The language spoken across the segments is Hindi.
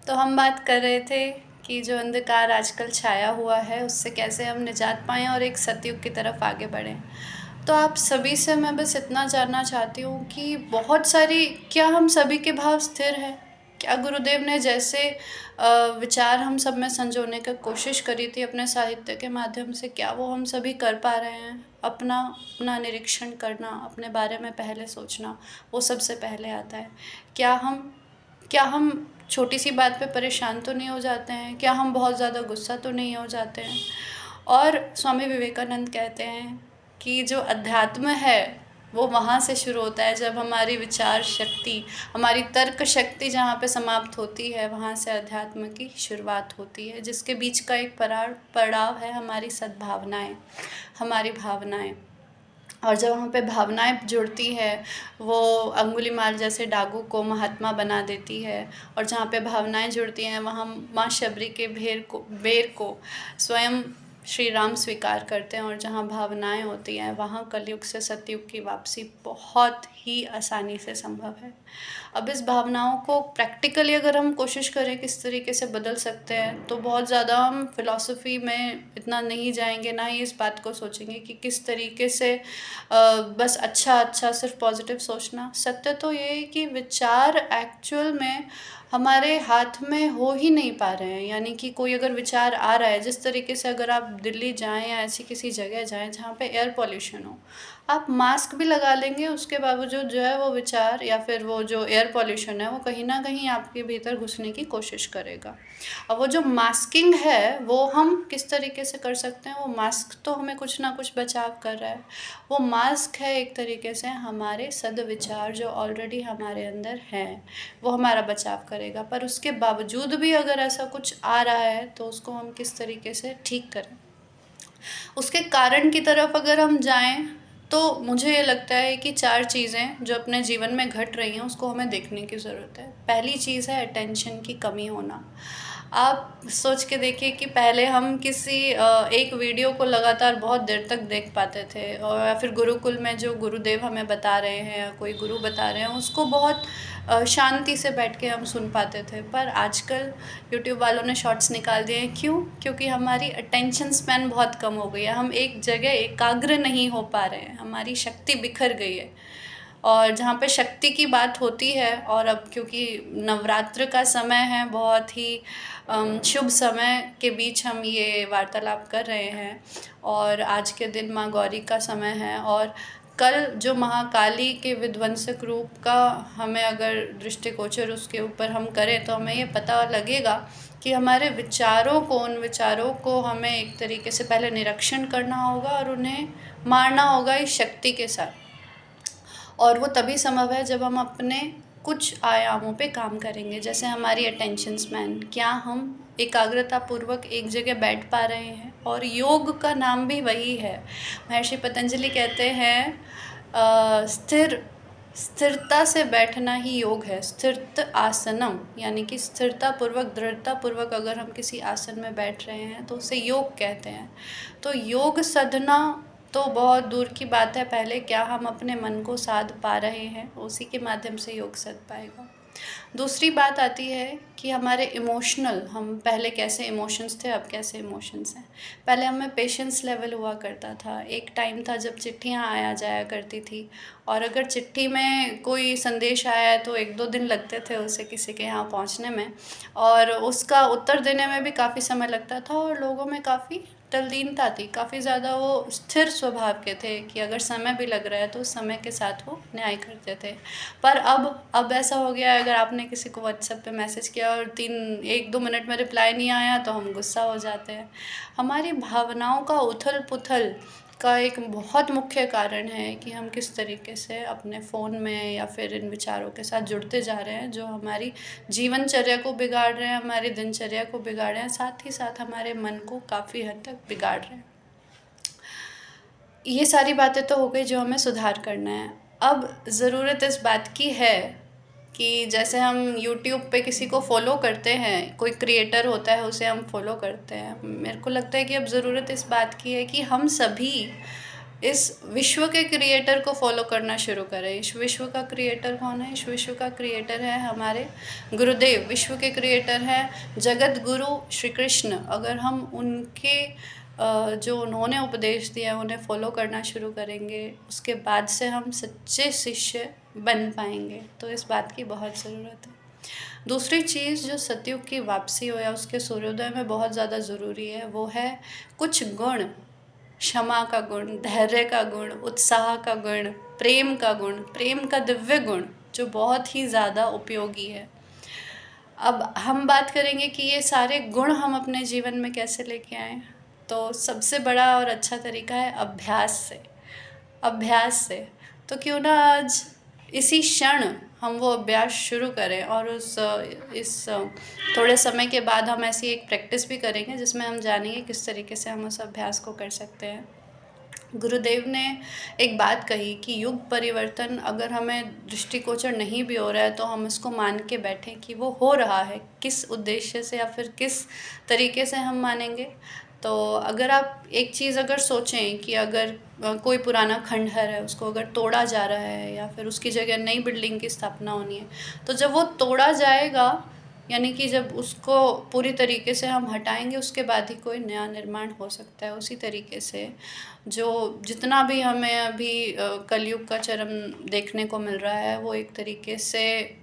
तो हम बात कर रहे थे कि जो अंधकार आजकल छाया हुआ है उससे कैसे हम निजात पाएँ और एक सतयुग की तरफ आगे बढ़ें। तो आप सभी से मैं बस इतना जानना चाहती हूँ कि बहुत सारी क्या हम सभी के भाव स्थिर हैं? क्या गुरुदेव ने जैसे विचार हम सब में संजोने की कोशिश करी थी अपने साहित्य के माध्यम से, क्या वो हम सभी कर पा रहे हैं? अपना अपना निरीक्षण करना, अपने बारे में पहले सोचना, वो सबसे पहले आता है। क्या हम क्या हम छोटी सी बात पे परेशान तो नहीं हो जाते हैं? क्या हम बहुत ज़्यादा गुस्सा तो नहीं हो जाते हैं? और स्वामी विवेकानंद कहते हैं कि जो अध्यात्म है वो वहाँ से शुरू होता है जब हमारी विचार शक्ति, हमारी तर्क शक्ति जहाँ पे समाप्त होती है, वहाँ से अध्यात्म की शुरुआत होती है, जिसके बीच का एक पड़ाव है हमारी सद्भावनाएं, हमारी भावनाएं। और जब वहाँ पे भावनाएं जुड़ती है, वो अंगुलीमाल जैसे डाकू को महात्मा बना देती है। और जहाँ पे भावनाएं जुड़ती हैं वहाँ माँ शबरी के बेर को स्वयं श्री राम स्वीकार करते हैं। और जहाँ भावनाएं होती हैं वहाँ कलयुग से सतयुग की वापसी बहुत ही आसानी से संभव है। अब इस भावनाओं को प्रैक्टिकली अगर हम कोशिश करें किस तरीके से बदल सकते हैं, तो बहुत ज़्यादा हम फिलॉसफी में इतना नहीं जाएंगे, ना ही इस बात को सोचेंगे कि किस तरीके से बस अच्छा अच्छा सिर्फ पॉजिटिव सोचना। सत्य तो ये है कि विचार एक्चुअल में हमारे हाथ में हो ही नहीं पा रहे हैं। यानी कि कोई अगर विचार आ रहा है, जिस तरीके से अगर आप दिल्ली जाएं या ऐसी किसी जगह जाएं जहाँ पे एयर पॉल्यूशन हो, आप मास्क भी लगा लेंगे, उसके बावजूद जो है वो विचार या फिर वो जो एयर पॉल्यूशन है वो कहीं ना कहीं आपके भीतर घुसने की कोशिश करेगा। अब वो जो मास्किंग है वो हम किस तरीके से कर सकते हैं? वो मास्क तो हमें कुछ ना कुछ बचाव कर रहा है। वो मास्क है एक तरीके से हमारे सद्विचार जो ऑलरेडी हमारे अंदर हैं, वो हमारा बचाव करेगा। पर उसके बावजूद भी अगर ऐसा कुछ आ रहा है तो उसको हम किस तरीके से ठीक करें, उसके कारण की तरफ अगर हम जाएं, तो मुझे ये लगता है कि 4 चीज़ें जो अपने जीवन में घट रही हैं उसको हमें देखने की ज़रूरत है। पहली चीज़ है अटेंशन की कमी होना। आप सोच के देखिए कि पहले हम किसी एक वीडियो को लगातार बहुत देर तक देख पाते थे, और या फिर गुरुकुल में जो गुरुदेव हमें बता रहे हैं या कोई गुरु बता रहे हैं उसको बहुत शांति से बैठ के हम सुन पाते थे। पर आजकल यूट्यूब वालों ने शॉर्ट्स निकाल दिए हैं। क्यों? क्योंकि हमारी अटेंशन स्पैन बहुत कम हो गई है, हम एक जगह एकाग्र नहीं हो पा रहे हैं, हमारी शक्ति बिखर गई है। और जहाँ पे शक्ति की बात होती है, और अब क्योंकि नवरात्र का समय है, बहुत ही शुभ समय के बीच हम ये वार्तालाप कर रहे हैं, और आज के दिन माँ गौरी का समय है, और कल जो महाकाली के विध्वंसक रूप का हमें अगर दृष्टिगोचर उसके ऊपर हम करें तो हमें ये पता लगेगा कि हमारे विचारों को, उन विचारों को हमें एक तरीके से पहले निरीक्षण करना होगा और उन्हें मारना होगा इस शक्ति के साथ। और वो तभी संभव है जब हम अपने कुछ आयामों पे काम करेंगे, जैसे हमारी अटेंशन स्पैन, क्या हम एकाग्रता पूर्वक एक जगह बैठ पा रहे हैं? और योग का नाम भी वही है। महर्षि पतंजलि कहते हैं स्थिरता से बैठना ही योग है। स्थिरत आसनम, यानी कि स्थिरता पूर्वक, दृढ़ता पूर्वक अगर हम किसी आसन में बैठ रहे हैं तो उसे योग कहते हैं। तो योग साधना तो बहुत दूर की बात है, पहले क्या हम अपने मन को साध पा रहे हैं, उसी के माध्यम से योग साध पाएगा। दूसरी बात आती है कि हमारे इमोशनल, हम पहले कैसे इमोशंस थे, अब कैसे इमोशंस हैं। पहले हमें पेशेंस लेवल हुआ करता था। एक टाइम था जब चिट्ठियाँ आया जाया करती थी, और अगर चिट्ठी में कोई संदेश आया तो 1-2 दिन लगते थे उसे किसी के यहाँ पहुँचने में, और उसका उत्तर देने में भी काफ़ी समय लगता था, और लोगों में काफ़ी तल्लीनता थी, काफ़ी ज़्यादा वो स्थिर स्वभाव के थे कि अगर समय भी लग रहा है तो समय के साथ वो न्याय करते थे। पर अब ऐसा हो गया है, अगर आपने किसी को व्हाट्सएप पे मैसेज किया और 1-2 मिनट में रिप्लाई नहीं आया तो हम गुस्सा हो जाते हैं। हमारी भावनाओं का उथल पुथल का एक बहुत मुख्य कारण है कि हम किस तरीके से अपने फ़ोन में या फिर इन विचारों के साथ जुड़ते जा रहे हैं, जो हमारी जीवनचर्या को बिगाड़ रहे हैं, हमारी दिनचर्या को बिगाड़ रहे हैं, साथ ही साथ हमारे मन को काफ़ी हद तक बिगाड़ रहे हैं। ये सारी बातें तो हो गई जो हमें सुधार करना है। अब ज़रूरत इस बात की है कि जैसे हम यूट्यूब पे किसी को फॉलो करते हैं, कोई क्रिएटर होता है उसे हम फॉलो करते हैं, मेरे को लगता है कि अब ज़रूरत इस बात की है कि हम सभी इस विश्व के क्रिएटर को फॉलो करना शुरू करें। इस विश्व का क्रिएटर कौन है? इस विश्व का क्रिएटर है हमारे गुरुदेव। विश्व के क्रिएटर हैं जगत गुरु श्री कृष्ण। अगर हम उनके जो उन्होंने उपदेश दिया उन्हें फॉलो करना शुरू करेंगे, उसके बाद से हम सच्चे शिष्य बन पाएंगे। तो इस बात की बहुत ज़रूरत है। दूसरी चीज़ जो सतयुग की वापसी हो या उसके सूर्योदय में बहुत ज़्यादा ज़रूरी है, वो है कुछ गुण। क्षमा का गुण, धैर्य का गुण, उत्साह का गुण, प्रेम का गुण, प्रेम का दिव्य गुण, जो बहुत ही ज़्यादा उपयोगी है। अब हम बात करेंगे कि ये सारे गुण हम अपने जीवन में कैसे लेके आएँ। तो सबसे बड़ा और अच्छा तरीका है अभ्यास से। अभ्यास से तो क्यों ना आज इसी क्षण हम वो अभ्यास शुरू करें, और इस थोड़े समय के बाद हम ऐसी एक प्रैक्टिस भी करेंगे जिसमें हम जानेंगे किस तरीके से हम उस अभ्यास को कर सकते हैं। गुरुदेव ने एक बात कही कि युग परिवर्तन अगर हमें दृष्टिगोचर नहीं भी हो रहा है तो हम इसको मान के बैठें कि वो हो रहा है। किस उद्देश्य से या फिर किस तरीके से हम मानेंगे। तो अगर आप एक चीज़ अगर सोचें कि अगर कोई पुराना खंडहर है उसको अगर तोड़ा जा रहा है या फिर उसकी जगह नई बिल्डिंग की स्थापना होनी है, तो जब वो तोड़ा जाएगा, यानी कि जब उसको पूरी तरीके से हम हटाएंगे उसके बाद ही कोई नया निर्माण हो सकता है। उसी तरीके से जो जितना भी हमें अभी कलयुग का चरम देखने को मिल रहा है, वो एक तरीके से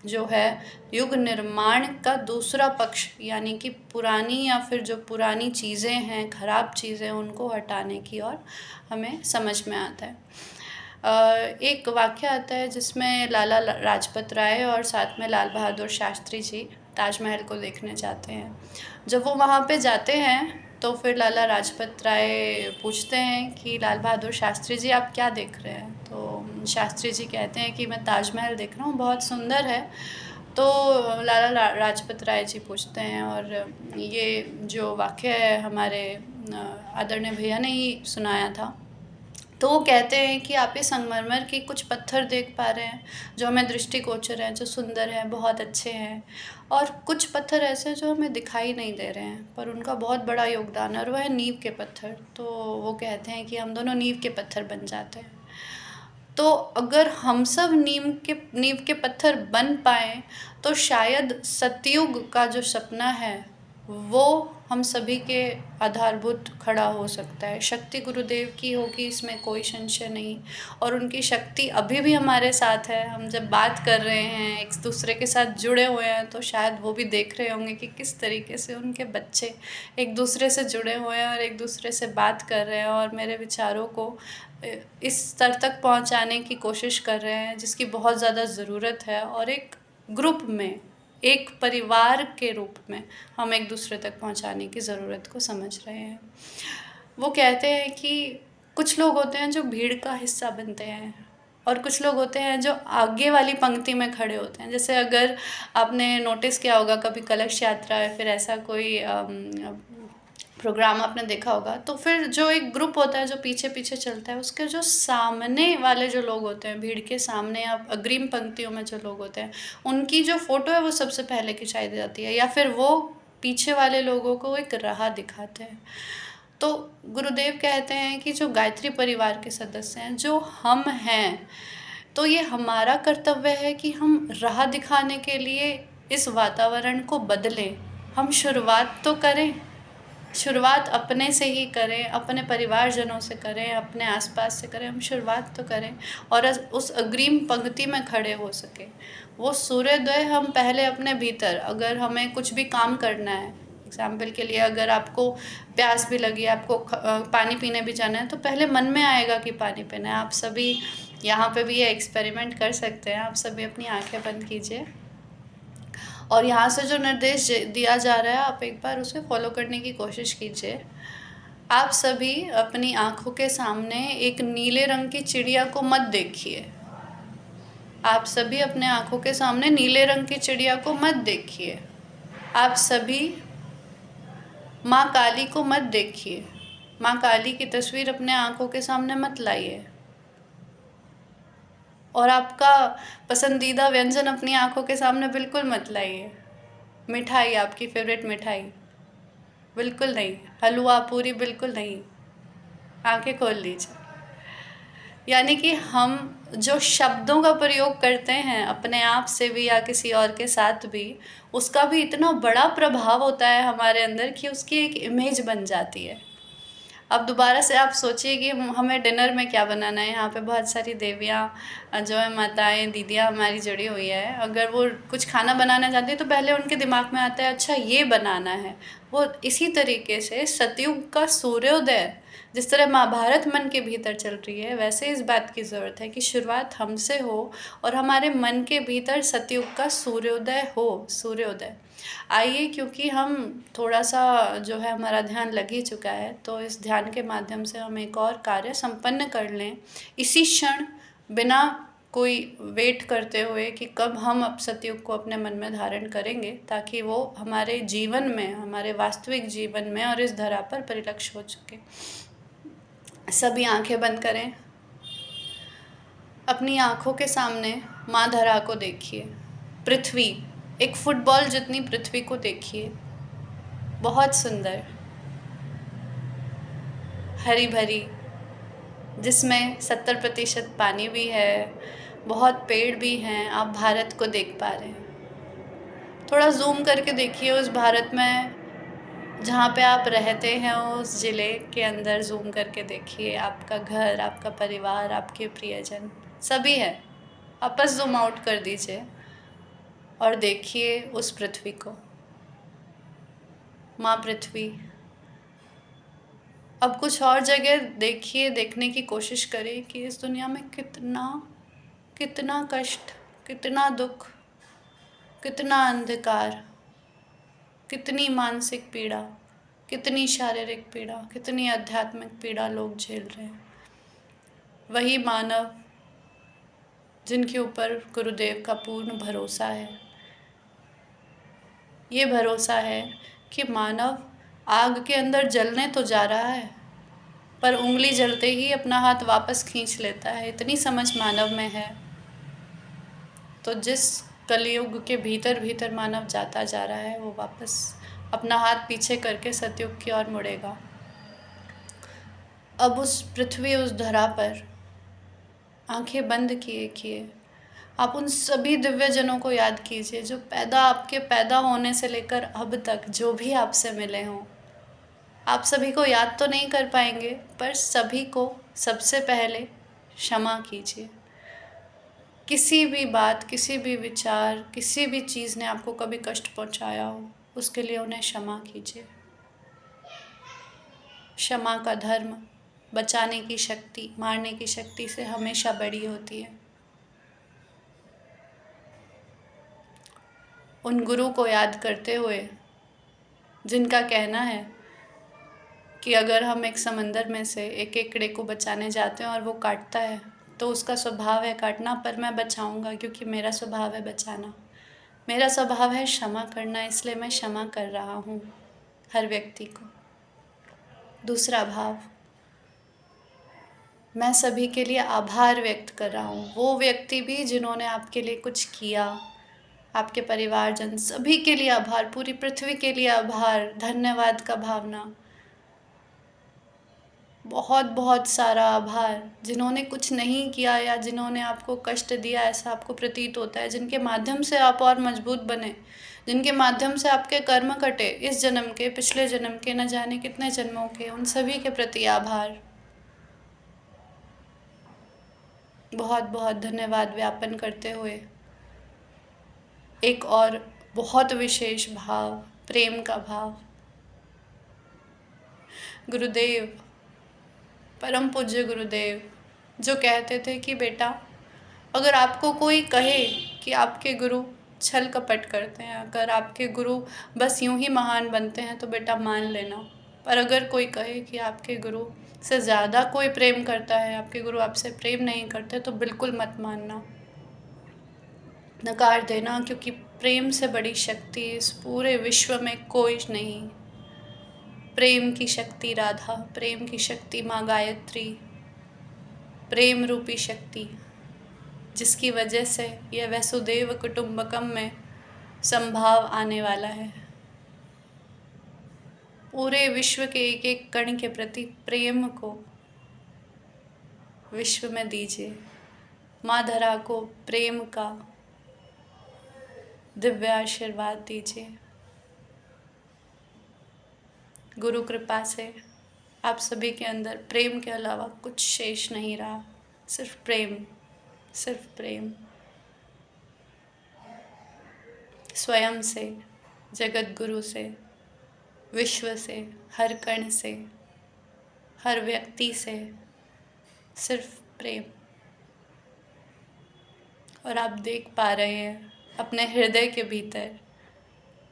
जो है युग निर्माण का दूसरा पक्ष, यानी कि पुरानी या फिर जो पुरानी चीज़ें हैं, खराब चीज़ें, उनको हटाने की ओर हमें समझ में आता है। एक वाक़या आता है जिसमें लाला लाजपत राय और साथ में लाल बहादुर शास्त्री जी ताजमहल को देखने जाते हैं। जब वो वहाँ पे जाते हैं तो फिर लाला लाजपत राय पूछते हैं कि लाल बहादुर शास्त्री जी आप क्या देख रहे हैं? तो शास्त्री जी कहते हैं कि मैं ताजमहल देख रहा हूँ, बहुत सुंदर है। तो लाला लाजपत राय जी पूछते हैं, और ये जो वाक़या है हमारे आदरणीय भैया ने ही सुनाया था। तो वो कहते हैं कि आप ये संगमरमर के कुछ पत्थर देख पा रहे हैं जो हमें दृष्टिगोचर हैं, जो सुंदर हैं, बहुत अच्छे हैं, और कुछ पत्थर ऐसे हैं जो हमें दिखाई नहीं दे रहे हैं पर उनका बहुत बड़ा योगदान है, और वह है नींव के पत्थर। तो वो कहते हैं कि हम दोनों नींव के पत्थर बन जाते हैं। तो अगर हम सब नींव के पत्थर बन पाएँ तो शायद सतयुग का जो सपना है वो हम सभी के आधारभूत खड़ा हो सकता है। शक्ति गुरुदेव की होगी, इसमें कोई संशय नहीं, और उनकी शक्ति अभी भी हमारे साथ है। हम जब बात कर रहे हैं, एक दूसरे के साथ जुड़े हुए हैं, तो शायद वो भी देख रहे होंगे कि किस तरीके से उनके बच्चे एक दूसरे से जुड़े हुए हैं और एक दूसरे से बात कर रहे हैं और मेरे विचारों को इस स्तर तक पहुंचाने की कोशिश कर रहे हैं जिसकी बहुत ज़्यादा ज़रूरत है। और एक ग्रुप में, एक परिवार के रूप में हम एक दूसरे तक पहुंचाने की ज़रूरत को समझ रहे हैं। वो कहते हैं कि कुछ लोग होते हैं जो भीड़ का हिस्सा बनते हैं और कुछ लोग होते हैं जो आगे वाली पंक्ति में खड़े होते हैं। जैसे अगर आपने नोटिस किया होगा कभी कलश यात्रा या फिर ऐसा कोई प्रोग्राम आपने देखा होगा, तो फिर जो एक ग्रुप होता है जो पीछे पीछे चलता है, उसके जो सामने वाले जो लोग होते हैं, भीड़ के सामने या अग्रिम पंक्तियों में जो लोग होते हैं, उनकी जो फ़ोटो है वो सबसे पहले खिंचाई जाती है, या फिर वो पीछे वाले लोगों को एक राह दिखाते हैं। तो गुरुदेव कहते हैं कि जो गायत्री परिवार के सदस्य हैं, जो हम हैं, तो ये हमारा कर्तव्य है कि हम राह दिखाने के लिए इस वातावरण को बदलें। हम शुरुआत तो करें, शुरुआत अपने से ही करें, अपने परिवारजनों से करें, अपने आसपास से करें। हम शुरुआत तो करें और उस अग्रिम पंक्ति में खड़े हो सके। वो सूर्योदय हम पहले अपने भीतर, अगर हमें कुछ भी काम करना है, एग्जाम्पल के लिए अगर आपको प्यास भी लगी, आपको पानी पीने भी जाना है, तो पहले मन में आएगा कि पानी पीना है। आप सभी यहाँ पे भी ये एक्सपेरिमेंट कर सकते हैं। आप सभी अपनी आंखें बंद कीजिए और यहाँ से जो निर्देश दिया जा रहा है आप एक बार उसे फॉलो करने की कोशिश कीजिए। आप सभी अपनी आँखों के सामने एक नीले रंग की चिड़िया को मत देखिए। आप सभी अपने आँखों के सामने नीले रंग की चिड़िया को मत देखिए। आप सभी माँ काली को मत देखिए। माँ काली की तस्वीर अपने आँखों के सामने मत लाइए। और आपका पसंदीदा व्यंजन अपनी आँखों के सामने बिल्कुल मत लाइए। मिठाई, आपकी फेवरेट मिठाई बिल्कुल नहीं, हलवा पूरी बिल्कुल नहीं। आंखें खोल लीजिए। यानी कि हम जो शब्दों का प्रयोग करते हैं अपने आप से भी या किसी और के साथ भी, उसका भी इतना बड़ा प्रभाव होता है हमारे अंदर कि उसकी एक इमेज बन जाती है। अब दोबारा से आप सोचिए कि हमें डिनर में क्या बनाना है। यहाँ पे बहुत सारी देवियाँ जो है, माताएं, दीदियाँ हमारी जुड़ी हुई है। अगर वो कुछ खाना बनाना चाहती है तो पहले उनके दिमाग में आता है अच्छा ये बनाना है। वो इसी तरीके से सतयुग का सूर्योदय, जिस तरह महाभारत मन के भीतर चल रही है, वैसे इस बात की ज़रूरत है कि शुरुआत हमसे हो और हमारे मन के भीतर सतयुग का सूर्योदय हो। सूर्योदय आइए, क्योंकि हम थोड़ा सा जो है हमारा ध्यान लग ही चुका है, तो इस ध्यान के माध्यम से हम एक और कार्य संपन्न कर लें इसी क्षण, बिना कोई वेट करते हुए कि कब हम अब सतयुग को अपने मन में धारण करेंगे, ताकि वो हमारे जीवन में, हमारे वास्तविक जीवन में और इस धरा पर परिलक्ष्य हो चुके। सभी आंखें बंद करें। अपनी आंखों के सामने माँ धरा को देखिए। पृथ्वी, एक फुटबॉल जितनी पृथ्वी को देखिए, बहुत सुंदर, हरी भरी, जिसमें 70% पानी भी है, बहुत पेड़ भी हैं। आप भारत को देख पा रहे हैं। थोड़ा जूम करके देखिए उस भारत में जहाँ पे आप रहते हैं, उस ज़िले के अंदर जूम करके देखिए। आपका घर, आपका परिवार, आपके प्रियजन सभी है। वापस जूम आउट कर दीजिए और देखिए उस पृथ्वी को, माँ पृथ्वी। अब कुछ और जगह देखिए, देखने की कोशिश करें कि इस दुनिया में कितना कितना कष्ट, कितना दुख, कितना अंधकार, कितनी मानसिक पीड़ा, कितनी शारीरिक पीड़ा, कितनी आध्यात्मिक पीड़ा लोग झेल रहे हैं। वही मानव जिनके ऊपर गुरुदेव का पूर्ण भरोसा है। ये भरोसा है कि मानव आग के अंदर जलने तो जा रहा है, पर उंगली जलते ही अपना हाथ वापस खींच लेता है। इतनी समझ मानव में है। तो जिस कलयुग के भीतर भीतर मानव जाता जा रहा है, वो वापस अपना हाथ पीछे करके सतयुग की ओर मुड़ेगा। अब उस पृथ्वी, उस धरा पर आंखें बंद किए किए आप उन सभी दिव्य जनों को याद कीजिए जो आपके पैदा होने से लेकर अब तक जो भी आपसे मिले हों। आप सभी को याद तो नहीं कर पाएंगे, पर सभी को सबसे पहले क्षमा कीजिए। किसी भी बात, किसी भी विचार, किसी भी चीज़ ने आपको कभी कष्ट पहुंचाया हो, उसके लिए उन्हें क्षमा कीजिए। क्षमा का धर्म बचाने की शक्ति, मारने की शक्ति से हमेशा बड़ी होती है। उन गुरु को याद करते हुए जिनका कहना है कि अगर हम एक समंदर में से एक केकड़े को बचाने जाते हैं और वो काटता है, तो उसका स्वभाव है काटना, पर मैं बचाऊंगा क्योंकि मेरा स्वभाव है बचाना। मेरा स्वभाव है क्षमा करना, इसलिए मैं क्षमा कर रहा हूँ हर व्यक्ति को। दूसरा भाव, मैं सभी के लिए आभार व्यक्त कर रहा हूँ। वो व्यक्ति भी जिन्होंने आपके लिए कुछ किया, आपके परिवारजन, सभी के लिए आभार, पूरी पृथ्वी के लिए आभार, धन्यवाद का भावना, बहुत बहुत सारा आभार। जिन्होंने कुछ नहीं किया या जिन्होंने आपको कष्ट दिया, ऐसा आपको प्रतीत होता है, जिनके माध्यम से आप और मजबूत बने, जिनके माध्यम से आपके कर्म कटे, इस जन्म के, पिछले जन्म के, न जाने कितने जन्मों के, उन सभी के प्रति आभार। बहुत बहुत धन्यवाद व्यापन करते हुए एक और बहुत विशेष भाव, प्रेम का भाव। गुरुदेव, परम पूज्य गुरुदेव, जो कहते थे कि बेटा, अगर आपको कोई कहे कि आपके गुरु छल कपट करते हैं, अगर आपके गुरु बस यूं ही महान बनते हैं, तो बेटा मान लेना। पर अगर कोई कहे कि आपके गुरु से ज़्यादा कोई प्रेम करता है, आपके गुरु आपसे प्रेम नहीं करते, तो बिल्कुल मत मानना, नकार देना, क्योंकि प्रेम से बड़ी शक्ति इस पूरे विश्व में कोई नहीं। प्रेम की शक्ति राधा, प्रेम की शक्ति माँ गायत्री, प्रेम रूपी शक्ति, जिसकी वजह से यह वसुदेव कुटुंबकम में संभाव आने वाला है। पूरे विश्व के एक एक कण के प्रति प्रेम को विश्व में दीजिए। माँ धरा को प्रेम का दिव्य आशीर्वाद दीजिए। गुरु कृपा से आप सभी के अंदर प्रेम के अलावा कुछ शेष नहीं रहा, सिर्फ प्रेम, सिर्फ प्रेम। स्वयं से, जगत गुरु से, विश्व से, हर कण से, हर व्यक्ति से, सिर्फ प्रेम। और आप देख पा रहे हैं अपने हृदय के भीतर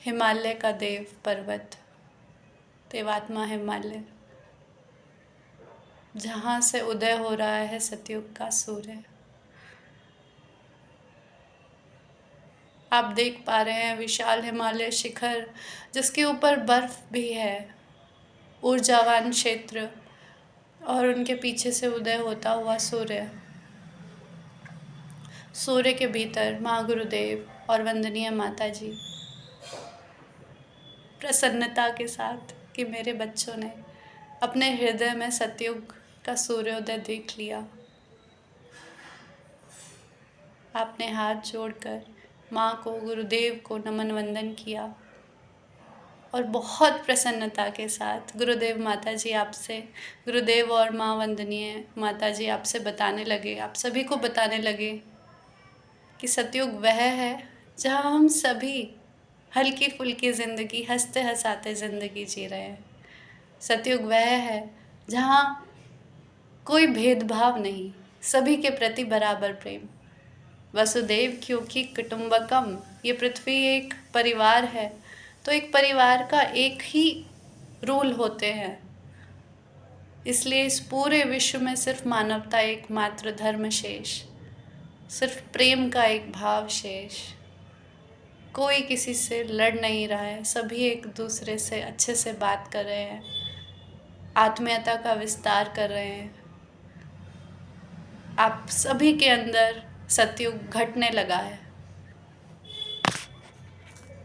हिमालय का देव पर्वत, देवात्मा हिमालय, जहाँ से उदय हो रहा है सतयुग का सूर्य। आप देख पा रहे हैं विशाल हिमालय शिखर, जिसके ऊपर बर्फ भी है, ऊर्जावान क्षेत्र, और उनके पीछे से उदय होता हुआ सूर्य। सूर्य के भीतर माँ गुरुदेव और वंदनीय माता जी प्रसन्नता के साथ कि मेरे बच्चों ने अपने हृदय में सतयुग का सूर्योदय देख लिया। आपने हाथ जोड़कर माँ को, गुरुदेव को नमन वंदन किया और बहुत प्रसन्नता के साथ गुरुदेव माता जी आपसे, गुरुदेव और माँ वंदनीय माता जी आपसे बताने लगे, आप सभी को बताने लगे कि सतयुग वह है जहाँ हम सभी हल्की फुल्की ज़िंदगी, हंसते हंसाते ज़िंदगी जी रहे हैं। सतयुग वह है जहाँ कोई भेदभाव नहीं, सभी के प्रति बराबर प्रेम। वसुदेव क्योंकि कुटुंबकम, ये पृथ्वी एक परिवार है, तो एक परिवार का एक ही रूल होते हैं। इसलिए इस पूरे विश्व में सिर्फ मानवता एकमात्र धर्म शेष, सिर्फ प्रेम का एक भाव शेष। कोई किसी से लड़ नहीं रहा है, सभी एक दूसरे से अच्छे से बात कर रहे हैं, आत्मीयता का विस्तार कर रहे हैं। आप सभी के अंदर सतयुग घटने लगा है।